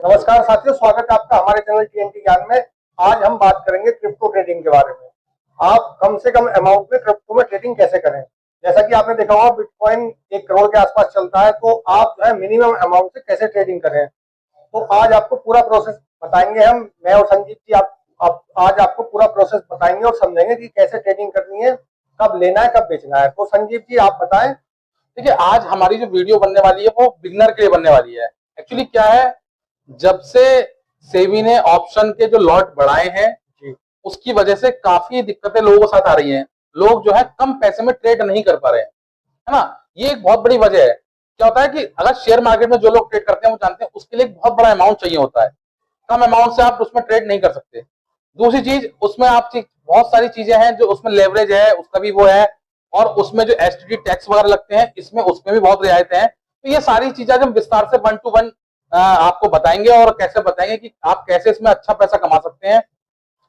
नमस्कार साथियों, स्वागत है आपका हमारे चैनल टीएनटी ज्ञान में। आज हम बात करेंगे क्रिप्टो ट्रेडिंग के बारे में। आप कम से कम अमाउंट में क्रिप्टो में ट्रेडिंग कैसे करें। जैसा कि आपने देखा होगा बिटकॉइन 1 करोड़ के आसपास चलता है, तो आप जो है मिनिमम अमाउंट से कैसे ट्रेडिंग करें। तो आज आपको पूरा प्रोसेस बताएंगे मैं और संजीव जी। आप आज आपको पूरा प्रोसेस बताएंगे और समझेंगे कि कैसे ट्रेडिंग करनी है, कब लेना है, कब बेचना है। तो संजीव जी आप बताएं। देखिए, आज हमारी जो वीडियो बनने वाली है वो बिगनर के लिए बनने वाली है। एक्चुअली क्या है, जब से सेबी ने ऑप्शन के जो लॉट बढ़ाए हैं उसकी वजह से काफी दिक्कतें लोगों के साथ आ रही हैं। लोग जो है कम पैसे में ट्रेड नहीं कर पा रहे हैं, है ना। ये एक बहुत बड़ी वजह है। क्या होता है कि अगर शेयर मार्केट में जो लोग ट्रेड करते हैं वो जानते हैं उसके लिए एक बहुत बड़ा अमाउंट चाहिए होता है। कम अमाउंट से आप उसमें ट्रेड नहीं कर सकते। दूसरी चीज, उसमें आप बहुत सारी चीजें हैं जो उसमें लेवरेज है, उसका भी वो है, और उसमें जो एसटीडी टैक्स वगैरह लगते हैं इसमें उसमें भी बहुत रियायतें हैं। तो ये सारी चीजें हम विस्तार से 1 to 1 आपको बताएंगे और कैसे बताएंगे कि आप कैसे इसमें अच्छा पैसा कमा सकते हैं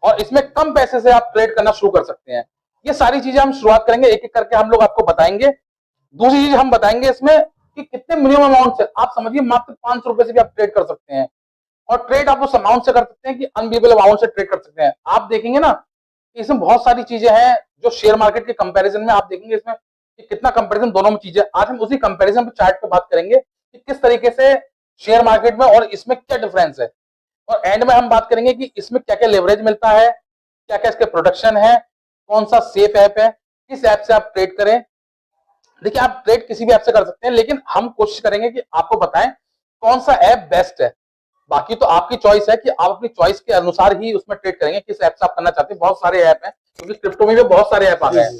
और इसमें कम पैसे से आप ट्रेड करना शुरू कर सकते हैं। ये सारी चीजें हम शुरुआत करेंगे, एक एक करके हम लोग आपको बताएंगे। दूसरी चीज हम बताएंगे इसमें कि कितने मिनिमम अमाउंट से आप समझिए मात्र 500 रुपए से भी आप ट्रेड कर सकते हैं। और ट्रेड आप उस अमाउंट से कर सकते हैं कि अनबिलीवेबल अमाउंट से ट्रेड कर सकते हैं। आप देखेंगे ना, इसमें बहुत सारी चीजें हैं जो शेयर मार्केट के कंपैरिजन में आप देखेंगे इसमें कि कितना कंपैरिजन दोनों में चीजें। आज हम उसी कंपैरिजन पे चार्ट पे बात करेंगे कि किस तरीके से शेयर मार्केट में और इसमें क्या डिफरेंस है। और एंड में हम बात करेंगे कि इसमें क्या क्या लेवरेज मिलता है, क्या क्या इसके प्रोडक्शन है, कौन सा सेफ ऐप है, किस ऐप से आप ट्रेड करें। देखिए, आप ट्रेड किसी भी ऐप से कर सकते हैं, लेकिन हम कोशिश करेंगे कि आपको बताएं कौन सा ऐप बेस्ट है। बाकी तो आपकी चॉइस है कि आप अपनी चॉइस के अनुसार ही उसमें ट्रेड करेंगे, किस ऐप से आप करना चाहते हैं। बहुत सारे ऐप हैं, क्योंकि क्रिप्टो में भी बहुत सारे ऐप आ गए हैं।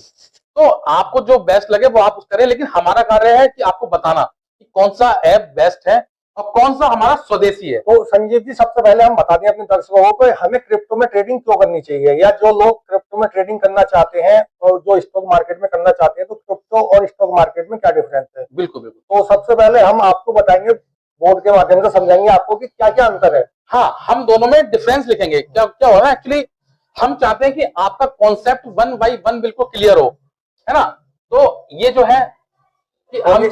तो आपको जो बेस्ट लगे वो आप उस करें, लेकिन हमारा कार्य है कि आपको बताना कि कौन सा ऐप बेस्ट है और कौन सा हमारा स्वदेशी है। तो संजीव जी सबसे पहले हम बता दें अपने दर्शकों को हमें क्रिप्टो में ट्रेडिंग क्यों करनी चाहिए, या जो लोग क्रिप्टो में ट्रेडिंग करना चाहते हैं और जो स्टॉक मार्केट में करना चाहते हैं, तो क्रिप्टो और स्टॉक मार्केट में क्या डिफरेंस है। बिल्कुल बिल्कुल। तो सबसे पहले हम आपको बताएंगे, बोर्ड के माध्यम से समझाएंगे आपको कि क्या क्या अंतर है। हाँ, हम दोनों में डिफरेंस लिखेंगे। क्या क्या हो रहा है, एक्चुअली हम चाहते हैं कि आपका कॉन्सेप्ट 1 by 1 बिल्कुल क्लियर हो, है ना। तो ये जो है कि हम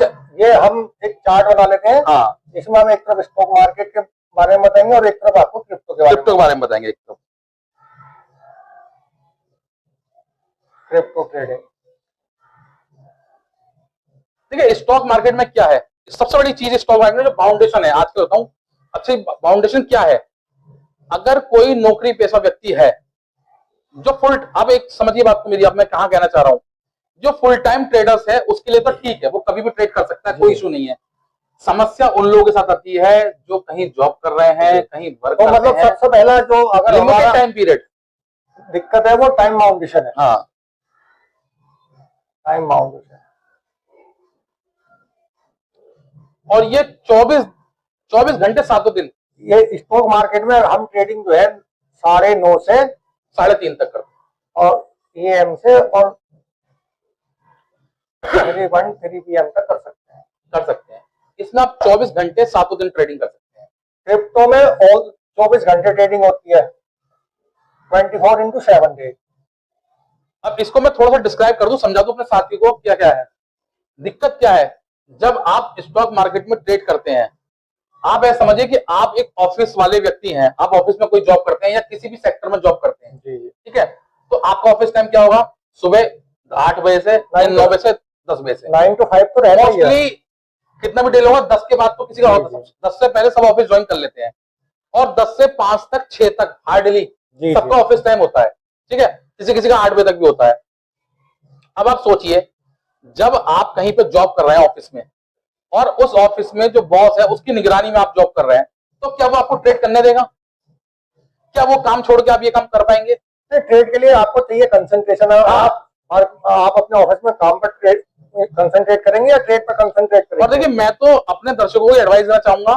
एक चार्ट बना लेते हैं। हाँ, इसमें हम एक तरफ स्टॉक मार्केट के बारे में बताएंगे और एक तरफ आपको क्रिप्टो के बारे में बताएंगे। Crypto trading. देखिए, स्टॉक मार्केट में क्या है, सबसे बड़ी चीज स्टॉक मार्केट में जो फाउंडेशन है, आज के बताऊं अच्छी फाउंडेशन क्या है। अगर कोई नौकरी पेशा व्यक्ति है जो फुल, अब एक समझिए बात को मेरी, अब मैं कहां कहना चाह रहा हूं, जो फुल टाइम ट्रेडर्स है उसके लिए तो ठीक है, वो कभी भी ट्रेड कर सकता है, कोई इशू नहीं है। समस्या उन लोगों के साथ आती है जो कहीं जॉब कर रहे हैं, कहीं वर्क कर रहे हैं। सबसे पहला जो अगर लिमिटेड टाइम पीरियड दिक्कत है वो टाइम बाउंडेशन है। हाँ, टाइम बाउंडेशन। और ये 24 घंटे 7 दिन। ये स्टॉक मार्केट में हम ट्रेडिंग जो है 9:30 से 3:30 तक करते हैं, और AM से और 3 PM तक कर सकते हैं। इसमें आप 24 घंटे 7 दिन ट्रेडिंग कर सकते हैं। क्रिप्टो में और 24 घंटे ट्रेडिंग होती है, 24/7 डेज। अब इसको मैं थोड़ा सा डिस्क्राइब कर दूं, समझा दूं अपने साथियों को क्या क्या है। दिक्कत क्या है, जब आप स्टॉक मार्केट में ट्रेड करते हैं, आप ऐसा समझिए कि आप एक ऑफिस वाले व्यक्ति हैं, आप ऑफिस में कोई जॉब करते हैं या किसी भी सेक्टर में जॉब करते हैं, ठीक है। तो आपका ऑफिस टाइम क्या होगा, सुबह 8 बजे से 9 बजे से 10 बजे से 9 to 5 तो रहता ही है। कितना भी डे होगा, 10 के बाद तो किसी का होता है, 10 से पहले सब ऑफिस ज्वाइन कर लेते हैं, और 10 से 5 तक 6 तक हार्डली सबका ऑफिस टाइम होता है, ठीक है। किसी किसी का 8 बजे तक भी होता है। अब आप सोचिए, जब आप कहीं पे जॉब कर रहे हैं ऑफिस में, और उस ऑफिस में जो बॉस है उसकी निगरानी में आप जॉब कर रहे हैं, तो क्या वो आपको ट्रेड करने देगा? क्या वो काम छोड़ के आप ये काम कर पाएंगे? ट्रेड के लिए आपको चाहिए कंसंट्रेशन। आप अपने ऑफिस में काम पर कंसंट्रेट करेंगे या ट्रेड पर कंसंट्रेट करेंगे? और देखिए, मैं तो अपने दर्शकों को एडवाइस देना चाहूंगा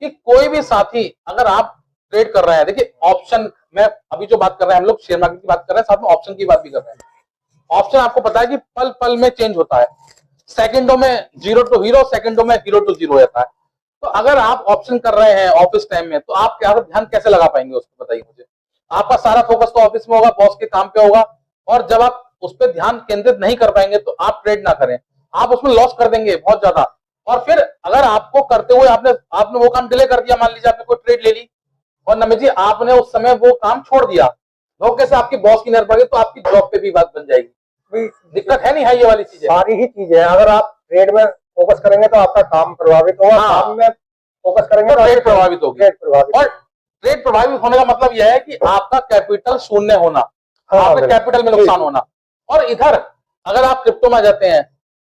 कि कोई भी साथी अगर आप ट्रेड कर रहे हैं, देखिए ऑप्शन, मैं अभी जो बात कर रहे हैं हम लोग शेयर मार्केट की बात कर रहे हैं, साथ में ऑप्शन की बात भी कर रहे हैं। ऑप्शन आपको पता है कि पल पल में चेंज होता है, सेकंडों में 0 to हीरो, सेकंडों में 0 to 0 रहता है। तो अगर आप ऑप्शन कर रहे हैं ऑफिस टाइम में, तो आप क्या ध्यान कैसे लगा पाएंगे उसको, बताइए मुझे। आपका सारा फोकस तो ऑफिस में होगा, बॉस के काम पे होगा, और जब आप उस पर ध्यान केंद्रित नहीं कर पाएंगे तो आप ट्रेड ना करें, आप उसमें लॉस कर देंगे बहुत ज्यादा। और फिर अगर आपको करते हुए आपने वो काम डिले कर दिया, मान लीजिए आपने कोई ट्रेड ले ली और नमित जी आपने उस समय वो काम छोड़ दिया, धोखे से आपकी बॉस की नजर पड़ गई, तो आपकी जॉब पे भी बात बन जाएगी। दिक्कत है नहीं है, ये वाली चीजें सारी ही चीजें हैं। अगर आप ट्रेड में फोकस करेंगे तो आपका काम प्रभावित होगा, हाँ। काम में फोकस करेंगे तो ट्रेड प्रभावित होगी। ट्रेड प्रभावित और ट्रेड प्रभावित होने का मतलब यह है कि आपका कैपिटल शून्य होना, हाँ, आपके कैपिटल में नुकसान होना। और इधर अगर आप क्रिप्टो में जाते हैं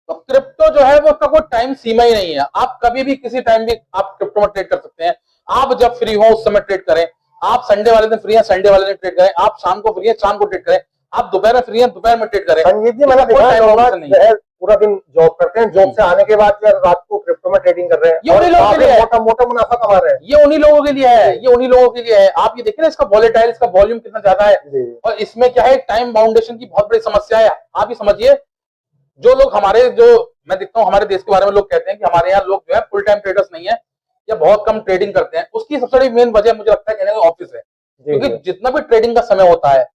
तो क्रिप्टो जो है वो उसका कोई टाइम सीमा ही नहीं है, आप कभी भी किसी टाइम भी आप क्रिप्टो में ट्रेड कर सकते हैं। आप जब फ्री हो उस समय ट्रेड करें, आप संडे वाले दिन फ्री हैं संडे वाले दिन ट्रेड करें, आप शाम को फ्री हैं शाम को ट्रेड करें, आप दोपहर में फ्री हैं दोपहर में ट्रेड करें। संजीव जी, मैंने देखा है पूरा दिन जॉब करते हैं, जॉब से आने के बाद जो रात को क्रिप्टो में ट्रेडिंग कर रहे हैं, ये उन्हीं लोगों के लिए है, मोटा मोटा मुनाफा कमा रहे हैं। ये उन्हीं लोगों के लिए है, ये उन्हीं लोगों के लिए है। आप ये देखिए ना, इसका वॉलेटाइल, इसका वॉल्यूम कितना ज्यादा है, और इसमें क्या है, टाइम बाउंडेशन की बहुत बड़ी समस्या है। आप ये समझिए, जो लोग हमारे, जो मैं देखता हूँ हमारे देश के बारे में, लोग कहते हैं कि हमारे यहाँ लोग जो है फुल टाइम ट्रेडर्स नहीं है या बहुत कम ट्रेडिंग करते हैं, उसकी सबसे बड़ी मेन वजह मुझे लगता है कहने का ऑफिस है। क्योंकि जितना भी ट्रेडिंग का समय होता है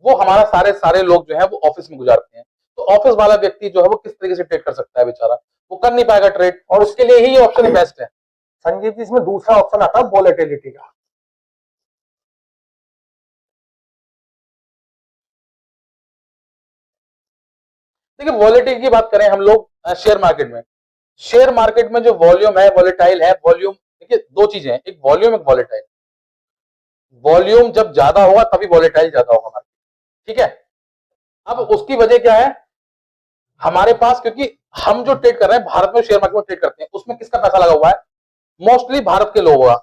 वो हमारा सारे लोग जो है वो ऑफिस में गुजारते हैं। तो ऑफिस वाला व्यक्ति जो है वो किस तरीके से ट्रेड कर सकता है, बेचारा वो कर नहीं पाएगा ट्रेड, और उसके लिए ही ये ऑप्शन बेस्ट है। संजीव जी, इसमें दूसरा ऑप्शन आता है वॉलेटिलिटी का। देखिए, वॉलेटिलिटी की बात करें हम लोग शेयर मार्केट में जो वॉल्यूम है, वॉलेटाइल है। वॉल्यूम देखिए, दो चीजें हैं, एक वॉल्यूम एक वॉलेटाइल। वॉल्यूम जब ज्यादा होगा तभी वॉलेटाइल ज्यादा होगा मार्केट, ठीक है। अब उसकी वजह क्या है हमारे पास, क्योंकि हम जो ट्रेड कर रहे हैं भारत में, शेयर मार्केट में ट्रेड करते हैं, उसमें किसका पैसा लगा हुआ है, मोस्टली भारत के लोग होगा।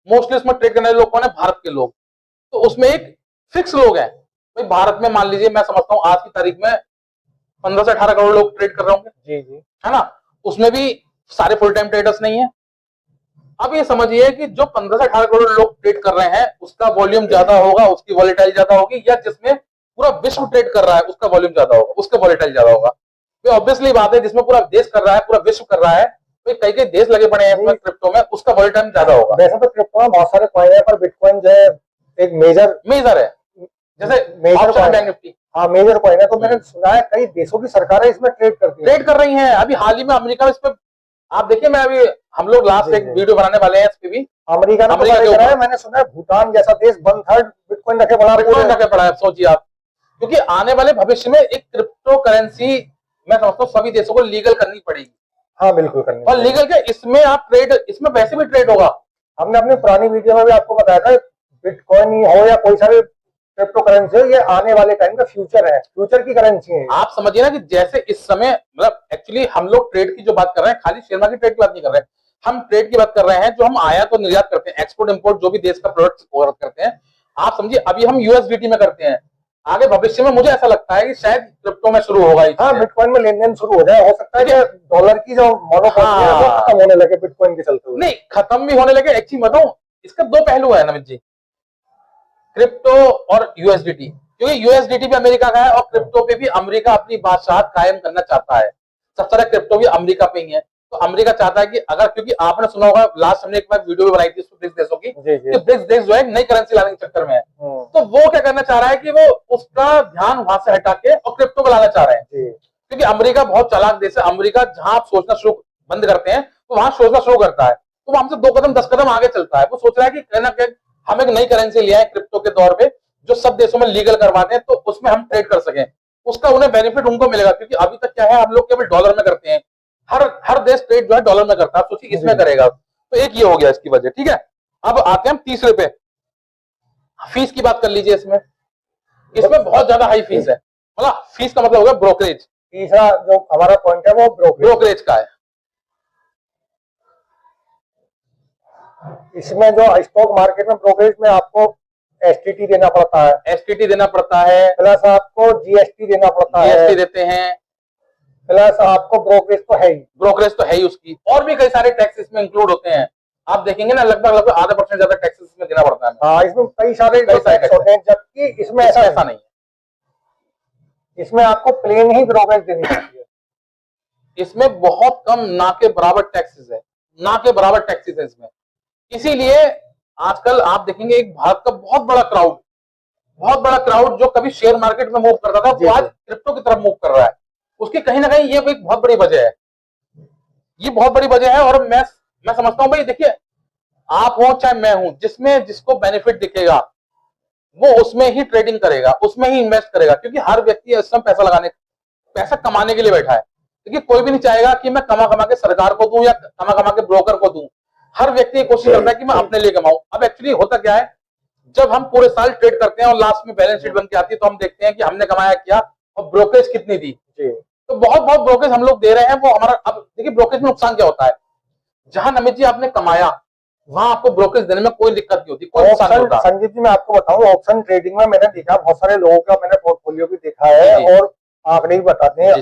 मोस्टली उसमें ट्रेड करने वाले लोग कौन है, भारत के लोग। तो उसमें एक फिक्स लोग हैं भाई, भारत में मान लीजिए, मैं समझता हूं आज की तारीख में 15 से 18 करोड़ लोग ट्रेड कर रहे होंगे, जी, है ना। उसमें भी सारे फुल टाइम ट्रेडर्स नहीं है। अब ये समझिए कि जो 15 से 18 करोड़ लोग ट्रेड कर रहे हैं उसका वॉल्यूम ज्यादा होगा, उसकी वॉलेटाइल ज्यादा होगी, या जिसमें पूरा विश्व ट्रेड कर रहा है उसका वॉल्यूम ज्यादा होगा, उसका वॉलेटाइल ज्यादा होगा। तो ऑब्वियसली बात है, जिसमें पूरा देश कर रहा है, पूरा विश्व कर रहा है, तो कई कई देश लगे पड़े हैं क्रिप्टो में, उसका वॉलेटाइल ज्यादा होगा। वैसे तो क्रिप्टो में बहुत सारे कॉइन है, पर बिटकॉइन जो है एक मेजर है, जैसे बैंक निफ्टी, हाँ मेजर कॉइन है। तो मैंने सुना है कई देशों की सरकारें इसमें ट्रेड कर रही हैं। अभी हाल ही में अमेरिका में इस पे आप देखिए, मैं अभी हम लोग लास्ट एक वीडियो बनाने वाले हैं इस पे भी, अमेरिका ने करा है। मैंने सुना है भूटान जैसा देश 1/3 बिटकॉइन रखे पड़ा है। सोचिए आप, क्योंकि आने वाले भविष्य में एक क्रिप्टो करेंसी मैं समझता हूँ सभी देशों को लीगल करनी पड़ेगी। हाँ बिल्कुल करनी, और लीगल क्या, इसमें आप ट्रेड, इसमें वैसे भी ट्रेड होगा। हमने अपनी पुरानी वीडियो में भी आपको बताया था, बिटकॉइन ही हो या कोई सा भी क्रिप्टो करेंसी हो, ये आने वाले टाइम का फ्यूचर है, फ्यूचर की करेंसी है। आप समझिए ना कि जैसे इस समय, मतलब एक्चुअली हम लोग ट्रेड की जो बात कर रहे हैं, खाली शेयर मार्केट ट्रेड की बात नहीं कर रहे हैं, हम ट्रेड की बात कर रहे हैं जो हम आयात और निर्यात करते हैं, एक्सपोर्ट इंपोर्ट जो भी देश का प्रोडक्ट करते हैं। आप समझिए, अभी हम यूएसडीटी में करते हैं, आगे भविष्य में मुझे ऐसा लगता है कि शायद क्रिप्टो में शुरू होगा। हाँ, बिटकॉइन में लेन देन शुरू हो जाए, हो सकता है कि डॉलर की जो मोनोपोली है वो खत्म होने लगे बिटकॉइन के चलते हुए। नहीं, खत्म भी होने लगे। एक चीज बताऊं, इसका दो पहलू है नमित जी, क्रिप्टो और यूएसडीटी। क्योंकि यूएसडीटी भी अमेरिका का है और क्रिप्टो पे भी अमेरिका अपनी बादशाहत कायम करना चाहता है। सब सारा क्रिप्टो भी अमेरिका पे ही है, तो अमेरिका चाहता है कि अगर, क्योंकि आपने सुना होगा लास्ट हमने एक बार वीडियो भी बनाई थी ब्रिक्स देशों की, कि ब्रिक्स देश जो है नई करेंसी लाने के चक्कर में है, तो वो क्या करना चाह रहा है कि वो उसका ध्यान वहां से हटा के और क्रिप्टो को लाना चाह रहे हैं। क्योंकि अमेरिका बहुत चालाक देश है, अमेरिका जहां आप सोचना शुरू बंद करते हैं तो वहां सोचना शुरू करता है, तो वो हमसे 2 कदम 10 कदम आगे चलता है। वो सोच रहा है कि कहीं ना कहीं हम एक नई करेंसी ले आए क्रिप्टो के तौर पे, जो सब देशों में लीगल करवाते हैं, तो उसमें हम ट्रेड कर सकें, उसका उन्हें बेनिफिट उनको मिलेगा। क्योंकि अभी तक क्या है, हम लोग केवल डॉलर में करते हैं, हर देश ट्रेड जो है डॉलर में करता है, सोचिए इसमें करेगा, तो एक ये हो गया इसकी वजह, ठीक है। अब आते हैं हम तीसरे पे, फीस की बात कर लीजिए। इसमें बहुत ज्यादा हाई फीस है, मतलब फीस का मतलब होगा ब्रोकरेज। तीसरा जो हमारा पॉइंट है वो ब्रोकरेज का है। इसमें जो स्टॉक मार्केट में ब्रोकरेज में आपको एसटीटी देना पड़ता है, प्लस आपको जीएसटी देना पड़ता है, जीएसटी देते हैं, प्लस आपको ब्रोकरेज तो है ही, उसकी और भी कई सारे टैक्स इसमें इंक्लूड होते हैं। आप देखेंगे ना, लगभग आधा % ज्यादा टैक्सेस इसमें देना पड़ता है। हाँ, इसमें कई सारे टैक्स होते हैं, जबकि इसमें ऐसा नहीं है। इसमें आपको प्लेन ही ब्रोकरेज देनी पड़ती है। इसमें बहुत कम, ना के बराबर टैक्सेस है इसमें। इसीलिए आजकल आप देखेंगे एक भारत का बहुत बड़ा क्राउड जो कभी शेयर मार्केट में मूव करता था, वो आज क्रिप्टो की तरफ मूव कर रहा है। उसकी कहीं ना कहीं ये एक बहुत बड़ी वजह है। ये बहुत बड़ी वजह है। और मैं समझता हूँ भाई, देखिए आप हो चाहे मैं हूं, जिसमें जिसको बेनिफिट दिखेगा वो उसमें ही ट्रेडिंग करेगा, उसमें ही इन्वेस्ट करेगा, क्योंकि हर व्यक्ति इस समय पैसा कमाने के लिए बैठा है। देखिए कोई भी नहीं चाहेगा कि मैं कमा कमा के सरकार को दूं या कमा कमा के ब्रोकर को दूं। हर व्यक्ति कोशिश करता है कि मैं अपने लिए कमाऊं। अब एक्चुअली होता क्या है, जब हम पूरे साल ट्रेड करते हैं और लास्ट में बैलेंस शीट बन के आती है, तो हम देखते हैं कि हमने कमाया क्या और ब्रोकरेज कितनी दी। तो बहुत बहुत ब्रोकरेज हम लोग दे रहे हैं, वो हमारा, अब देखिए ब्रोकरेज में नुकसान क्या होता है, जहां नमित जी आपने कमाया वहां आपको ब्रोकरेज देने में कोई दिक्कत नहीं होती, कोई नुकसान नहीं होता। संजीव जी मैं आपको बताऊं, ऑप्शन ट्रेडिंग में मैंने देखा बहुत सारे लोगों का, मैंने पोर्टफोलियो भी देखा है और आंकड़े भी बताते हैं,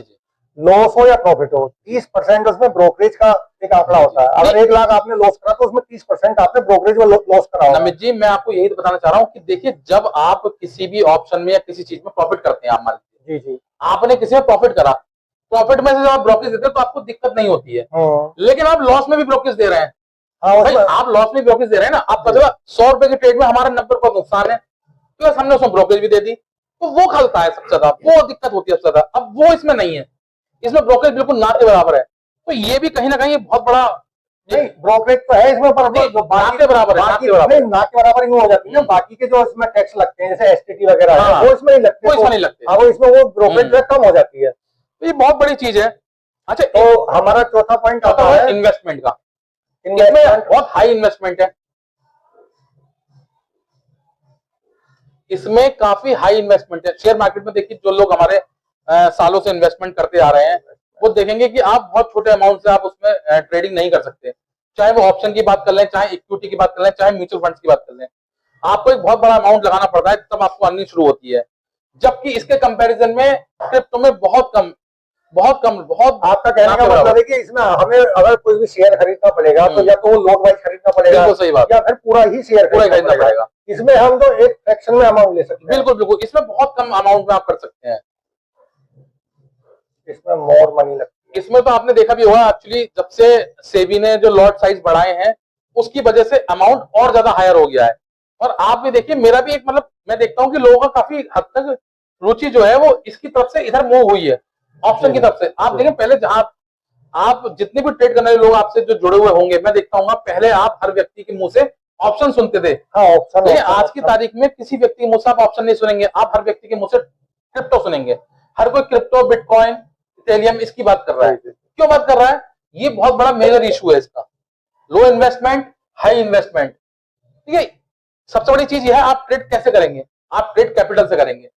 लॉस हो या प्रॉफिट हो 30% उसमें ब्रोकरेज का एक आंकड़ा होता है। अगर 1 लाख आपने लॉस करा तो उसमें 30% आपने ब्रोकरेज में लॉस करा होगा। नमित जी मैं आपको यही बताना चाह रहा हूँ कि देखिए जब आप किसी भी ऑप्शन में या किसी चीज में प्रॉफिट करते हैं, आप मान लीजिए जी आपने किसी में प्रॉफिट करा, प्रॉफिट में से जब आप ब्रोकरेज देते हैं तो आपको दिक्कत नहीं होती है। लेकिन आप लॉस में भी ब्रोकरेज दे रहे हैं, भाई आप लॉस में ब्रोकरेज दे रहे हैं ना, आप मतलब 100 रुपए के ट्रेड में हमारा 90 रुपए नुकसान है, प्लस हमने उसमें ब्रोकरेज भी दे दी, तो वो खलता है सबसे ज्यादा, वो दिक्कत होती है सबसे ज्यादा। अब वो इसमें नहीं है, इसमें ब्रोकरेज बिल्कुल ना के बराबर है। तो ये भी कहीं ना कहीं बहुत बड़ा, नहीं ब्रोकरेज तो है इसमें, पर ना के बराबर है, ना के बराबर ही हो जाती है ना। बाकी के जो इसमें टैक्स लगते हैं जैसे एसटीटी वगैरह है, वो इसमें नहीं लगते, वो इसमें नहीं लगते, वो इसमें वो ब्रोकरेज कम हो जाती है। ये बहुत बड़ी चीज है। अच्छा तो हमारा चौथा पॉइंट आता है इन्वेस्टमेंट का। इन्वेस्टमेंट बहुत हाई इन्वेस्टमेंट है, इसमें काफी हाई इन्वेस्टमेंट है। शेयर मार्केट में देखिए जो लोग हमारे सालों से इन्वेस्टमेंट करते आ रहे हैं, वो देखेंगे कि आप बहुत छोटे अमाउंट से आप उसमें ट्रेडिंग नहीं कर सकते। चाहे वो ऑप्शन की बात कर लें, चाहे इक्विटी की बात कर लें, चाहे म्यूचुअल फंड्स की बात कर लें, आपको एक बहुत बड़ा अमाउंट लगाना पड़ता है तब आपको अर्निंग शुरू होती है। जबकि इसके कंपैरिजन में क्रिप्टो में बहुत कम बहुत आपका कहने का मतलब है कि इसमें हमें अगर कोई भी शेयर खरीदना पड़ेगा तो या तो वो लोट वाइज खरीदना पड़ेगा, सही बात, या फिर पूरा ही शेयर खरीदना पड़ेगा। इसमें हम तो एक फ्रैक्शन में अमाउंट ले सकते हैं। बिल्कुल बिल्कुल, इसमें बहुत कम अमाउंट में आप कर सकते हैं, इसमें मोर मनी लगती है। इसमें तो आपने देखा भी होगा, एक्चुअली जब से सेबी ने जो लॉट साइज बढ़ाए हैं उसकी वजह से अमाउंट और ज्यादा हायर हो गया है। और आप भी देखिए, मेरा भी एक मतलब मैं देखता हूं कि लोगों का काफी हद तक रुचि जो है वो इसकी तरफ से इधर मूव हुई है, ऑप्शन की तरफ से। आप देखें पहले जहां आप जितने भी ट्रेड करने वाले लोग आपसे जो जुड़े हुए होंगे, मैं देखता हूँ पहले आप हर व्यक्ति के मुंह से ऑप्शन सुनते थे। ऑप्शन, लेकिन आज की तारीख में किसी व्यक्ति के मुंह से आप ऑप्शन नहीं सुनेंगे, आप हर व्यक्ति के मुंह से क्रिप्टो सुनेंगे। हर कोई क्रिप्टो, बिटकॉइन, इथेरियम इसकी बात कर रहा है। क्यों बात कर रहा है? ये बहुत बड़ा मेजर इशू है इसका, लो इन्वेस्टमेंट हाई इन्वेस्टमेंट। ठीक है, सबसे बड़ी चीज यह है आप ट्रेड कैसे करेंगे, आप ट्रेड कैपिटल से करेंगे।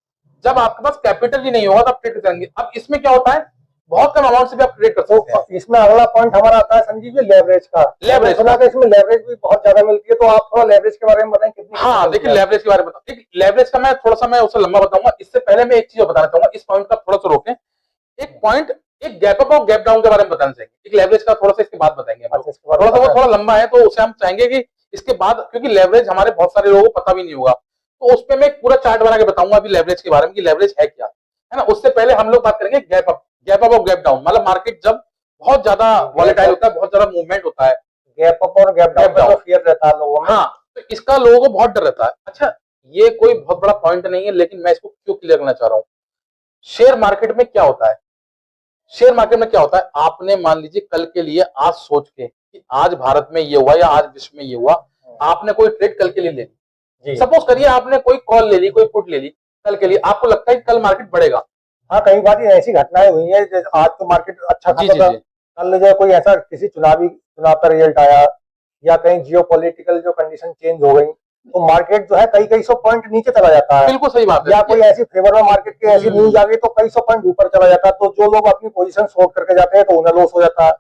जब आपके पास कैपिटल ही नहीं होगा तो आप ट्रेड करेंगे। अब इसमें क्या होता है, बहुत कम अमाउंट से भी आप ट्रेड कर सकते हैं। इसमें अगला पॉइंट हमारा आता है संजीव जी लेवरेज का। लेवरेज सुना था इसमें लेवरेज भी बहुत ज्यादा मिलती है, तो आप थोड़ा लेवरेज के बारे में बताएं कितनी। हाँ देखिए, लेवरेज के बारे में बताऊं, लेवरेज का मैं थोड़ा सा मैं उसे लंबा बताऊंगा। इससे पहले मैं एक चीज बताना चाहूंगा, इस पॉइंट का थोड़ा सा रोकें। एक पॉइंट, एक गैप अप और गैप डाउन के बारे में बताना चाहेंगे, एक लेवरेज का थोड़ा सा इसके बाद बताएंगे। थोड़ा सा वो थोड़ा लंबा है तो उसे हम चाहेंगे कि इसके बाद, क्योंकि लेवरेज हमारे बहुत सारे लोगों को पता भी नहीं होगा, तो उस पर मैं एक पूरा चार्ट बना के बताऊंगा अभी लेवरेज के बारे में कि लेवरेज है क्या, है ना। उससे पहले हम लोग बात करेंगे गैप अप और गैप डाउन, मतलब मार्केट जब बहुत ज्यादा वॉलेटाइल होता है, बहुत ज्यादा मूवमेंट होता है, गैप अप और गैप डाउन फियर रहता है लोगों में। हाँ, तो इसका लोगों को बहुत डर रहता है। अच्छा, ये कोई बहुत बड़ा पॉइंट नहीं है, लेकिन मैं इसको क्यों क्लियर करना चाह रहा हूं। शेयर मार्केट में क्या होता है, शेयर मार्केट में क्या होता है, आपने मान लीजिए कल के लिए आज सोच के कि आज भारत में ये हुआ या आज विश्व में ये हुआ, आपने कोई ट्रेड कल के लिए ले ली। सपोज करिए आपने कोई कॉल ले ली, कोई पुट ले ली कल के लिए, आपको लगता है कि कल मार्केट बढ़ेगा। हाँ, कई बार ऐसी घटनाएं हुई है, आज तो मार्केट अच्छा था, कल जो कोई ऐसा किसी चुनाव का रिजल्ट आया या कहीं जियोपॉलिटिकल जो कंडीशन चेंज हो गई, तो मार्केट जो है कई सौ पॉइंट नीचे चला जाता है। बिल्कुल सही बात है। या कोई ऐसी फेवर में मार्केट की ऐसी न्यूज आ गई तो कई सौ पॉइंट ऊपर चला जाता है, तो जो लोग अपनी पोजीशन शॉर्ट करके जाते हैं तो उन्हें लॉस हो जाता है।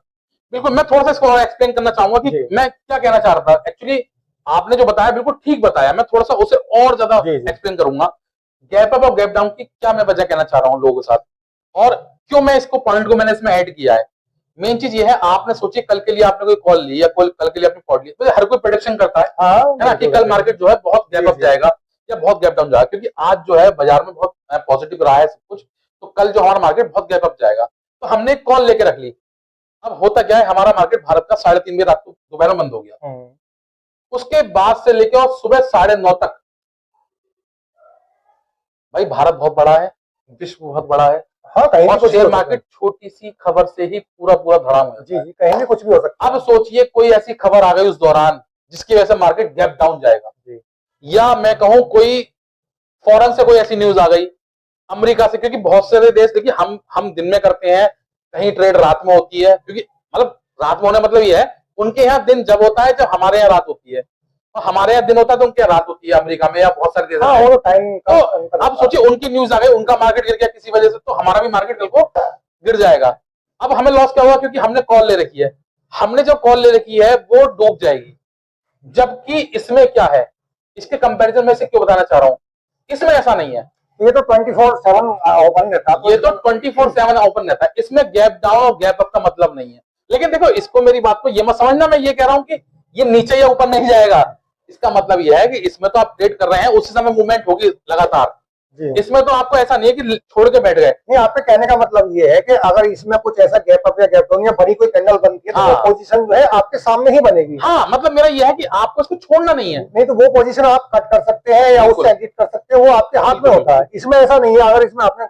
बिल्कुल, मैं थोड़ा सा इसको एक्सप्लेन करना चाहूंगा कि मैं क्या कहना चाह रहा था। एक्चुअली आपने जो बताया बिल्कुल ठीक बताया, मैं थोड़ा सा उसे और ज्यादा एक्सप्लेन करूंगा। गैप अप और गैप डाउन की क्या मैं वजह कहना चाह रहा हूँ लोगों के साथ, और क्यों मैं इसको पॉइंट को मैंने इसमें ऐड किया है। मेन चीज ये है, आपने सोचिए कल के लिए आपने कोई कॉल ली या कल के लिए आपने पॉट ली, तो हर कोई प्रेडिक्शन करता है ना कि कल मार्केट जो है बहुत गैप अप जाएगा या बहुत गैप डाउन जाएगा, क्योंकि आज जो है बाजार में बहुत पॉजिटिव रहा है सब कुछ, तो कल जो हमारा मार्केट बहुत गैप अप जाएगा। तो हमने एक कॉल लेके रख ली। अब होता क्या है, हमारा मार्केट भारत का 3:30 बजे रात को दोपहर में बंद हो गया। उसके बाद से लेके और सुबह 9:30 तक, भाई भारत बहुत बड़ा है, विश्व बहुत बड़ा है, हाँ, कहीं भी और कुछ भी शेयर हो सकता है। मार्केट छोटी सी खबर से ही पूरा पूरा धड़ाम हो जी जाता है। जी, कहीं भी कुछ भी हो सकता अब सोचिए कोई ऐसी खबर आ गई उस दौरान जिसकी वजह से मार्केट गैप डाउन जाएगा, है। जी या मैं कहूं कोई फॉरेन से कोई ऐसी न्यूज आ गई, अमेरिका से, क्योंकि बहुत सारे देश, देखिए हम दिन में करते हैं, कहीं ट्रेड रात में होती है, क्योंकि मतलब रात में होने मतलब ये है उनके यहाँ दिन जब होता है जब हमारे यहाँ रात होती है, और हमारे यहाँ दिन होता है तो उनके यहाँ रात होती है, अमेरिका में या बहुत सारे देशों हाँ, में। वो टाइम का तो अंतर अब होता है। सोचिए उनकी न्यूज आ गई, उनका मार्केट गिर गया किसी वजह से, तो हमारा भी मार्केट कल को गिर जाएगा। अब हमें लॉस क्या हुआ, क्योंकि हमने कॉल ले रखी है, हमने जो कॉल ले रखी है वो डूब जाएगी। जबकि इसमें क्या है, इसके कंपैरिजन में से क्यों बताना चाह रहा हूं, इसमें ऐसा नहीं है, ये तो 24/7 ओपन रहता है। ये तो 24/7 ओपन रहता है, इसमें गैप डाउन और गैप अप का मतलब नहीं है। लेकिन देखो इसको, मेरी बात को ये मत समझना मैं ये कह रहा हूं कि ये नीचे या ऊपर नहीं जाएगा, इसका मतलब ये है कि इसमें तो आप ट्रेड कर रहे हैं, उसी समय मूवमेंट होगी लगातार। जी इसमें तो आपको ऐसा नहीं है कि छोड़ के बैठ गए। नहीं, आपके कहने का मतलब ये है कि अगर इसमें कुछ ऐसा गैप अप या गैप डाउन या बड़ी कोई कैंडल बनती है तो वो हाँ। पोजीशन जो है आपके सामने ही बनेगी। हाँ, मतलब मेरा यह है कि आपको इसको छोड़ना नहीं है। नहीं तो वो पोजीशन आप कट कर सकते हैं या बिल्कुल। उससे एग्जिट कर सकते हैं, वो आपके हाथ में बिल्कुल, होता है। इसमें ऐसा नहीं है, अगर इसमें आपने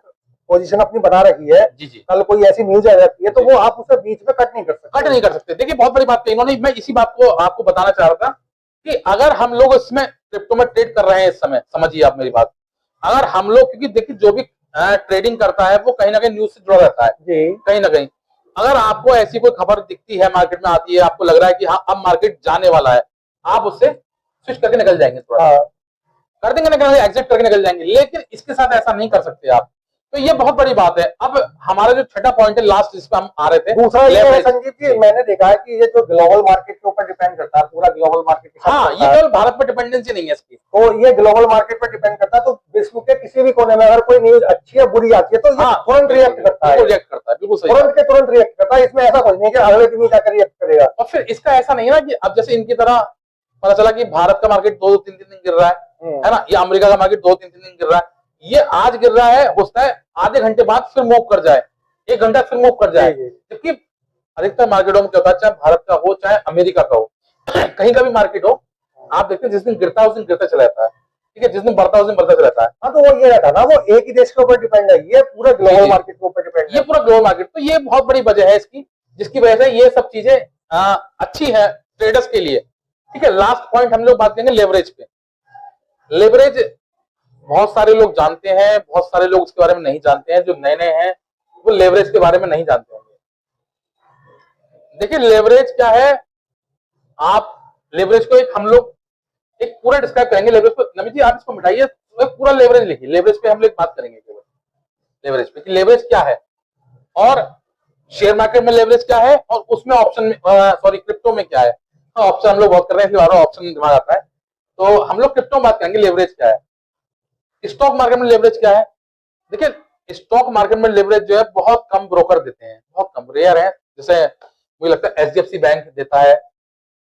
पोजीशन अपनी बना रखी है, जी जी, कल कोई ऐसी न्यूज आ जाती है तो वो आप उसे बीच में कट नहीं कर सकते। कट नहीं कर सकते। देखिए बहुत बड़ी बात कही इन्होंने, मैं इसी बात को आपको बताना चाह रहा था कि अगर हम लोग इसमें क्रिप्टो में ट्रेड कर रहे हैं इस समय, समझिए आप मेरी बात, अगर हम लोग, क्योंकि देखिए जो भी ट्रेडिंग करता है वो कहीं ना कहीं न्यूज से जुड़ा रहता है, जी कहीं ना कहीं। अगर आपको ऐसी कोई खबर दिखती है, मार्केट में आती है, आपको लग रहा है कि हाँ अब मार्केट जाने वाला है, आप उससे स्विच करके निकल जाएंगे, थोड़ा हाँ। कर देंगे, निकल एग्जिट करके निकल जाएंगे। लेकिन इसके साथ ऐसा नहीं कर सकते आप, तो ये बहुत बड़ी बात है। अब हमारा जो छठा पॉइंट है लास्ट, जिस पे हम आ रहे थे, दूसरा ये है leverage। संजीव जी, मैंने देखा है कि ये जो ग्लोबल मार्केट के ऊपर डिपेंड करता है, पूरा ग्लोबल मार्केट के साथ हाँ, चलता ये है। केवल भारत पर डिपेंडेंसी नहीं है इसकी। तो ये ग्लोबल मार्केट पर डिपेंड करता है, तो विश्व के किसी भी कोने में अगर कोई न्यूज अच्छी या बुरी आती है तो ये हाँ, तुरंत रिएक्ट करता है, बिल्कुल रिएक्ट करता है, बिल्कुल सही बात। तुरंत के तुरंत रिएक्ट करता है। इसमें ऐसा कुछ नहीं कि अगले दिन ही जाकर रिएक्ट करेगा। और फिर इसका ऐसा नहीं है ना कि अब जैसे इनकी तरह पता चला कि भारत का मार्केट 2-3 दिन गिर रहा है ना, या अमेरिका का मार्केट 2-3 दिन गिर रहा है, ये आज गिर रहा है, हो सकता है आधे घंटे बाद फिर मूव कर जाए, 1 घंटा फिर मूव कर जाए। जबकि अधिकतर मार्केटों में क्या होता है, चाहे भारत का हो चाहे अमेरिका का हो, कहीं का भी मार्केट हो, आप देखते हैं जिस दिन गिरता है उस दिन गिरता चला जाता है, ठीक है, जिस दिन बढ़ता है उस दिन बढ़ता चला जाता है। हाँ, तो वो ये रहता ना, वो एक ही देश के ऊपर डिपेंड है, ये पूरे जी, ग्लोबल जी। मार्केट के ऊपर डिपेंड ये है। पूरा ग्लोबल मार्केट, तो ये बहुत बड़ी वजह है इसकी, जिसकी वजह से ये सब चीजें अच्छी है ट्रेडर्स के लिए, ठीक है। लास्ट पॉइंट हम लोग बात करेंगे लेवरेज पे। लेवरेज बहुत सारे लोग जानते हैं, बहुत सारे लोग उसके बारे में नहीं जानते हैं, जो नए नए हैं वो लेवरेज के बारे में नहीं जानते होंगे। देखिए लेवरेज क्या है, आप लेवरेज को एक हम लोग एक पूरा डिस्क्राइब करेंगे लेवरेज को। नमित जी आप इसको मिटाइए, तो एक पूरा लेवरेज लिखिए, लेवरेज पे हम लोग बात करेंगे केवल लेवरेज पे कि लेवरेज क्या है, और शेयर मार्केट में लेवरेज क्या है, और उसमें ऑप्शन में, सॉरी क्रिप्टो में क्या है। ऑप्शन हम लोग बहुत कर रहे हैं, इसलिए बार ऑप्शन दिमाग आता है, तो हम लोग क्रिप्टो में बात करेंगे लेवरेज क्या है। स्टॉक मार्केट में लेवरेज क्या है, देखिए स्टॉक मार्केट में लेवरेज जो है बहुत कम ब्रोकर देते हैं, बहुत कम, रेयर है। जैसे मुझे लगता है एचडीएफसी बैंक देता है,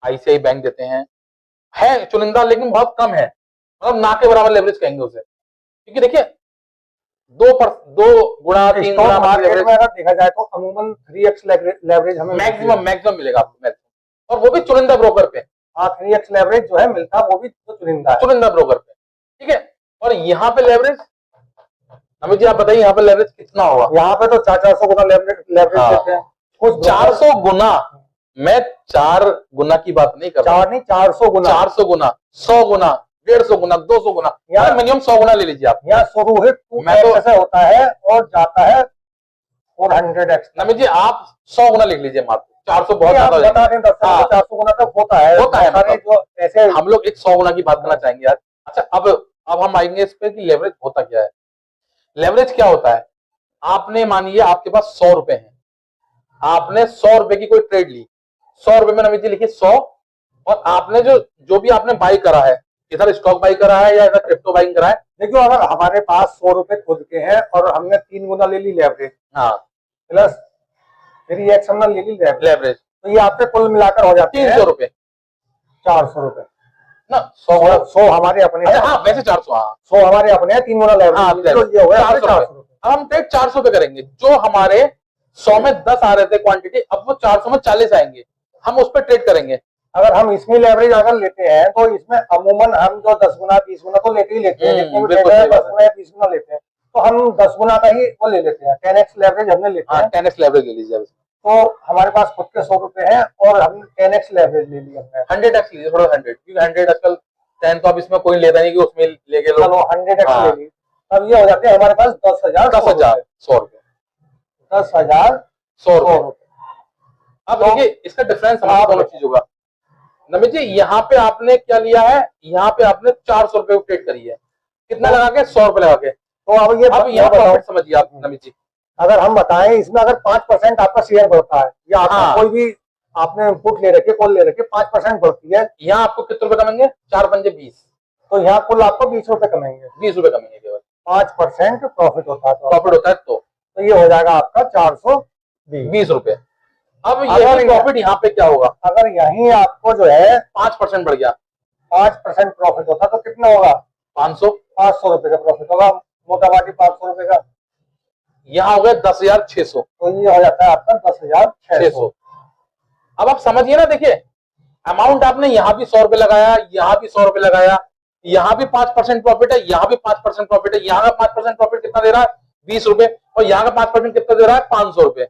आईसीआई बैंक देते हैं, है चुनिंदा लेकिन बहुत कम है, मतलब ना के बराबर लेवरेज कहेंगे उसे, क्योंकि देखिए 2 गुना 3 स्टॉक गुना मार्केट में अगर देखा जाए तो अमूमन 3x लेवरेज हमें मैक्सिमम मिलेगा आपको, मैक्सिमम, और वो भी चुनिंदा ब्रोकर पे। हाँ, 3x लेवरेज जो है मिलता है वो भी तो चुनिंदा है, चुनिंदा ब्रोकर पे, ठीक है। और यहाँ पे लेवरेज, अमित जी आप बताइए यहाँ पे लेवरेज कितना होगा। यहाँ पे तो 400 गुना लेवरेज हाँ। देते हैं कुछ 400 गुना, मैं 4 गुना की बात नहीं कर रहा, 4 नहीं 400 गुना, 400 गुना, 100 गुना, 150 गुना, 200 गुना, यार मिनिमम 100 गुना ले लीजिए आप। यहाँ शुरू है 2x से होता है और जाता है 400x। नमित जी आप 100 गुना लिख लीजिए मात्र, 400 बहुत आप ज्यादा बता दें 400 गुना तक होता है, मतलब। जो ऐसे हम लोग एक 100 गुना की बात करना चाहेंगे यार। अच्छा अब हम आएंगे इस पे कि लेवरेज होता क्या है। लेवरेज क्या होता है, आपने मानिए आपके पास 100 रुपए हैं, आपने 100 रुपए की कोई ट्रेड ली, 100 रुपए में नमित जी लिखिए 100, और आपने जो भी आपने बाई करा है, इधर स्टॉक बाई करा है या इधर क्रिप्टो बाइंग करा है। देखियो, अगर हमारे पास 100 रुपए खुद के हैं और हमने 3 गुना ले ली लेवरेज, हाँ, प्लस 3x हमने ले ली लेवरेज, तो ये आपके कुल मिलाकर हो जाते हैं 300 रुपए 400 रुपए ना, 100 हमारे अपने हैं। हाँ वैसे 400, हाँ 100 हमारे अपने हैं, 3 गुना लेवरेज, तो ये हो गया 400 रुपए। अब हम ट्रेड 400 पे करेंगे, जो हमारे 100 में 10 आ रहे थे क्वांटिटी, अब वो 400 में 40 आएंगे, हम उस पर ट्रेड करेंगे। अगर हम इसमें लेवरेज अगर लेते हैं तो इसमें अमूमन हम जो 10 गुना 20 गुना तो लेते ही लेते हैं, जितने भी ट्रेडर 10 गुना 20 गुना लेते हैं, तो हम 10 गुना का ही वो ले लेते हैं, 10x लेवरेज हमने लेते हाँ हैं। 10x लेवरेज ले लीजिए। तो हमारे पास खुद के 100 रुपए हैं और हम 10x लेवरेज ले लिया हमने। 100x लीजिए, थोड़ा 100, क्योंकि 100 आजकल 10 तो अब इसमें कोई लेता नहीं कि उसमें लेके लो। चलो 100x हाँ। ले ली, तब ये हो जाते हैं हमारे पास 10,000 100 रुपए। 10,100 रुपए। अब तो देखिए इसका डिफरेंस हमारे दोनों चीजों का। नमित जी यहाँ पे आपने क्या लिया है, यहाँ पे आपने 400 रुपए ट्रेड करी है, कितना लगा के, 100 रुपए लगा के। तो अब यहाँ प्रॉफिट समझिए आप नमित जी। अगर हम बताएं इसमें अगर 5% आपका शेयर बढ़ता है या आपका हाँ। कोई भी आपने पुट ले रखे, कॉल ले रखे, 5% बढ़ती है, यहाँ आपको कितने रुपए कमेंगे, 4 पंजे 20, तो यहाँ कुल आपको 20 रुपए कमेंगे। 20 रुपए कमेंगे केवल, 5% प्रॉफिट होता है, प्रॉफिट होता है तो ये हो जाएगा आपका 420 रुपए। अब अगर ये प्रॉफिट यहाँ पे क्या होगा, अगर यहीं आपको जो है 5% बढ़ गया, 5% प्रॉफिट होता तो कितना होगा, 500 रुपए का प्रॉफिट होगा, मोटा माटी 500 रुपए का। यहाँ हो गया 10,600, तो ये हो जाता है आपका 10,600। अब आप समझिए ना, देखिए अमाउंट आपने यहाँ भी 100 रुपए लगाया, यहाँ भी 100 रुपए लगाया, यहाँ भी 5% प्रॉफिट है, यहाँ भी 5% प्रॉफिट है, यहाँ का 5% प्रॉफिट कितना दे रहा है, 20 रुपए, और यहाँ का 5% कितना दे रहा है, 500 रुपए।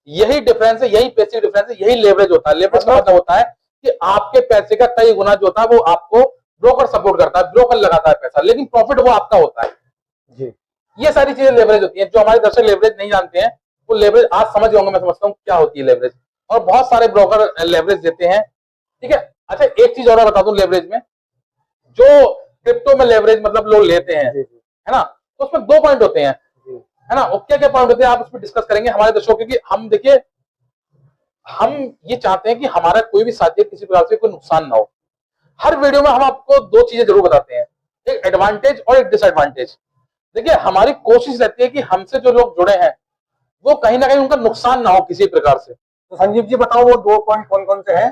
यही डिफरेंस है, यही पैसे डिफरेंस है, यही लेवरेज होता है। लेवरेज का मतलब होता है कि आपके पैसे का कई गुना जो होता है वो आपको ब्रोकर सपोर्ट करता है, ब्रोकर लगाता है पैसा, लेकिन प्रॉफिट वो आपका होता है जी। ये सारी चीजें लेवरेज होती हैं। जो हमारे दर्शक लेवरेज नहीं जानते हैं वो लेवरेज आज समझ गए होंगे, मैं समझता हूँ क्या होती है लेवरेज, और बहुत सारे ब्रोकर लेवरेज देते हैं, ठीक है। अच्छा एक चीज और बता दूं, लेवरेज में जो क्रिप्टो में लेवरेज मतलब लोग लेते हैं, है ना, तो उसमें 2 पॉइंट होते हैं, है ना, और क्या क्या पॉइंट होते हैं आप उसमें डिस्कस करेंगे हमारे दर्शकों, क्योंकि हम देखिए हम ये चाहते हैं कि हमारा कोई भी साथी किसी प्रकार से कोई नुकसान ना हो। हर वीडियो में हम आपको 2 चीजें जरूर बताते हैं, एक एडवांटेज और एक डिसएडवांटेज। देखिए हमारी कोशिश रहती है कि हमसे जो लोग जुड़े हैं वो कहीं ना कहीं उनका नुकसान ना हो किसी प्रकार से। तो संजीव जी बताओ वो 2 पॉइंट कौन कौन से हैं।